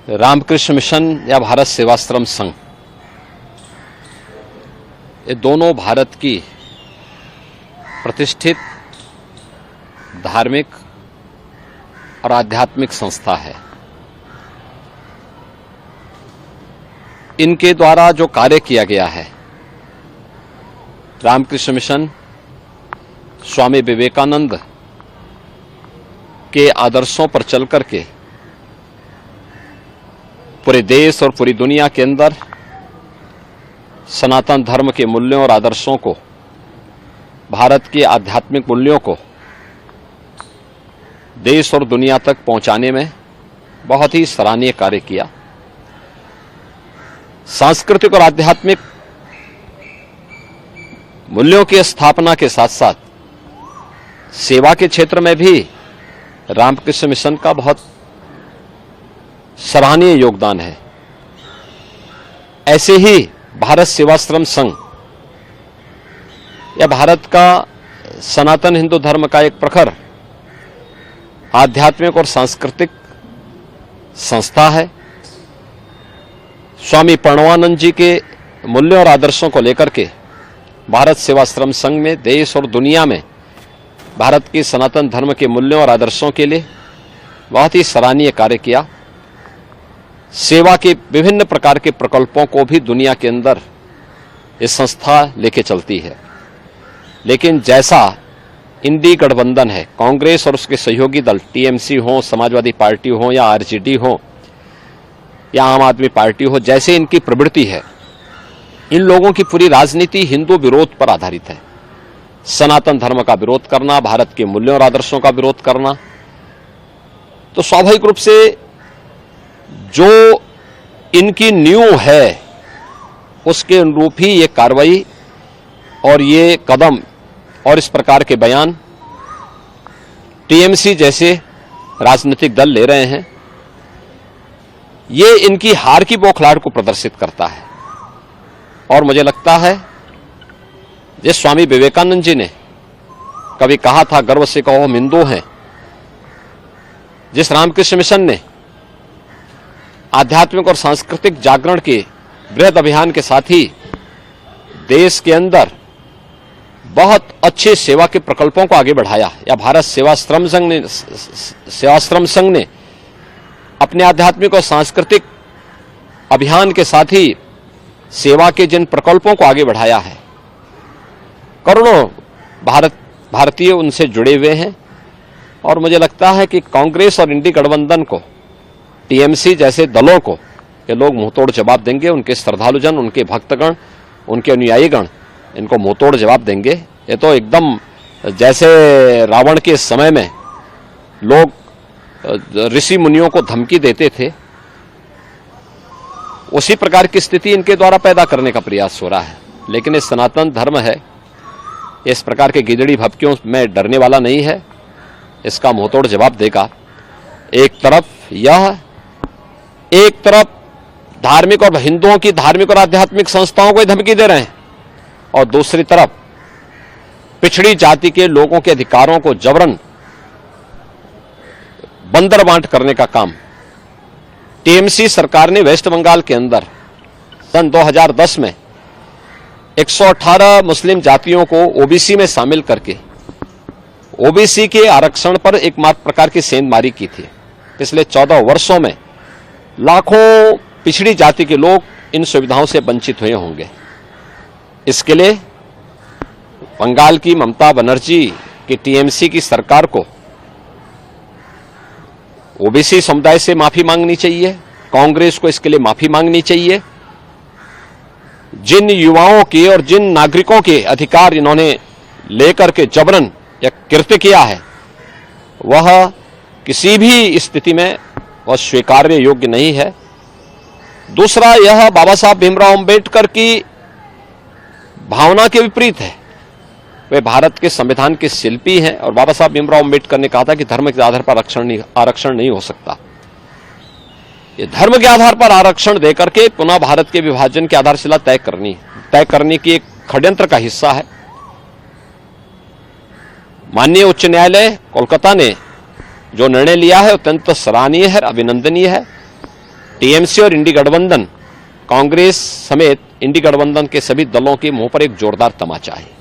Ramakrishna mission या भारत सेवाश्रम संघ, ये दोनों भारत की प्रतिष्ठित धार्मिक और आध्यात्मिक संस्था है। इनके द्वारा जो कार्य किया गया है, रामकृष्ण मिशन स्वामी विवेकानंद के आदर्शों पर चल करके पूरे देश और पूरी दुनिया के अंदर सनातन धर्म के मूल्यों और आदर्शों को, भारत के आध्यात्मिक मूल्यों को देश और दुनिया तक पहुंचाने में बहुत ही सराहनीय कार्य किया। सांस्कृतिक और आध्यात्मिक मूल्यों की स्थापना के साथ साथ सेवा के क्षेत्र में भी रामकृष्ण मिशन का बहुत सराहनीय योगदान है। ऐसे ही भारत सेवाश्रम संघ या भारत का सनातन हिंदू धर्म का एक प्रखर आध्यात्मिक और सांस्कृतिक संस्था है। स्वामी प्रणवानंद जी के मूल्यों और आदर्शों को लेकर के भारत सेवाश्रम संघ में देश और दुनिया में भारत के सनातन धर्म के मूल्यों और आदर्शों के लिए बहुत ही सराहनीय कार्य किया। सेवा के विभिन्न प्रकार के प्रकल्पों को भी दुनिया के अंदर ये संस्था लेके चलती है। लेकिन जैसा इंडी गठबंधन है, कांग्रेस और उसके सहयोगी दल टीएमसी हो, समाजवादी पार्टी हो या आरजेडी हो या आम आदमी पार्टी हो, जैसे इनकी प्रवृत्ति है, इन लोगों की पूरी राजनीति हिंदू विरोध पर आधारित है। सनातन धर्म का विरोध करना, भारत के मूल्यों और आदर्शों का विरोध करना, तो स्वाभाविक रूप से जो इनकी नींव है उसके अनुरूप ही ये कार्रवाई और ये कदम और इस प्रकार के बयान टीएमसी जैसे राजनीतिक दल ले रहे हैं। ये इनकी हार की बौखलाहट को प्रदर्शित करता है। और मुझे लगता है जिस स्वामी विवेकानंद जी ने कभी कहा था, गर्व से कहो हम हिंदू हैं, जिस रामकृष्ण मिशन ने आध्यात्मिक और सांस्कृतिक जागरण के बृहद अभियान के साथ ही देश के अंदर बहुत अच्छे सेवा के प्रकल्पों को आगे बढ़ाया, या भारत सेवाश्रम संघ ने अपने आध्यात्मिक और सांस्कृतिक अभियान के साथ ही सेवा के जिन प्रकल्पों को आगे बढ़ाया है, करोड़ों भारतीय उनसे जुड़े हुए हैं। और मुझे लगता है कि कांग्रेस और इंडी गठबंधन को, टीएमसी जैसे दलों को ये लोग मुंहतोड़ जवाब देंगे। उनके श्रद्धालुजन, उनके भक्तगण, उनके अनुयायीगण इनको मुंहतोड़ जवाब देंगे। ये तो एकदम जैसे रावण के समय में लोग ऋषि मुनियों को धमकी देते थे, उसी प्रकार की स्थिति इनके द्वारा पैदा करने का प्रयास हो रहा है। लेकिन ये सनातन धर्म है, इस प्रकार के गिदड़ी भभकियों में डरने वाला नहीं है, इसका मुंहतोड़ जवाब देगा। एक तरफ धार्मिक और हिंदुओं की धार्मिक और आध्यात्मिक संस्थाओं को धमकी दे रहे हैं, और दूसरी तरफ पिछड़ी जाति के लोगों के अधिकारों को जबरन बंदर बांट करने का काम टीएमसी सरकार ने वेस्ट बंगाल के अंदर सन 2010 में 118 मुस्लिम जातियों को ओबीसी में शामिल करके ओबीसी के आरक्षण पर एक प्रकार की सेंधमारी की थी। पिछले 14 वर्षों में लाखों पिछड़ी जाति के लोग इन सुविधाओं से वंचित हुए होंगे। इसके लिए बंगाल की ममता बनर्जी की टीएमसी की सरकार को ओबीसी समुदाय से माफी मांगनी चाहिए, कांग्रेस को इसके लिए माफी मांगनी चाहिए। जिन युवाओं के और जिन नागरिकों के अधिकार इन्होंने लेकर के जबरन या कृत्य किया है, वह किसी भी स्थिति में वह स्वीकार्य योग्य नहीं है। दूसरा, यह बाबा साहब भीमराव अंबेडकर की भावना के विपरीत है। वे भारत के संविधान के शिल्पी हैं, और बाबा साहब भीमराव अंबेडकर ने कहा था कि धर्म के आधार पर आरक्षण नहीं हो सकता। ये धर्म के आधार पर आरक्षण देकर के पुनः भारत के विभाजन की आधारशिला तय करने की एक षड्यंत्र का हिस्सा है। माननीय उच्च न्यायालय कोलकाता ने जो निर्णय लिया है अत्यंत सराहनीय है, अभिनंदनीय है। टीएमसी और इंडी गठबंधन, कांग्रेस समेत इंडी गठबंधन के सभी दलों के मुंह पर एक जोरदार तमाचा है।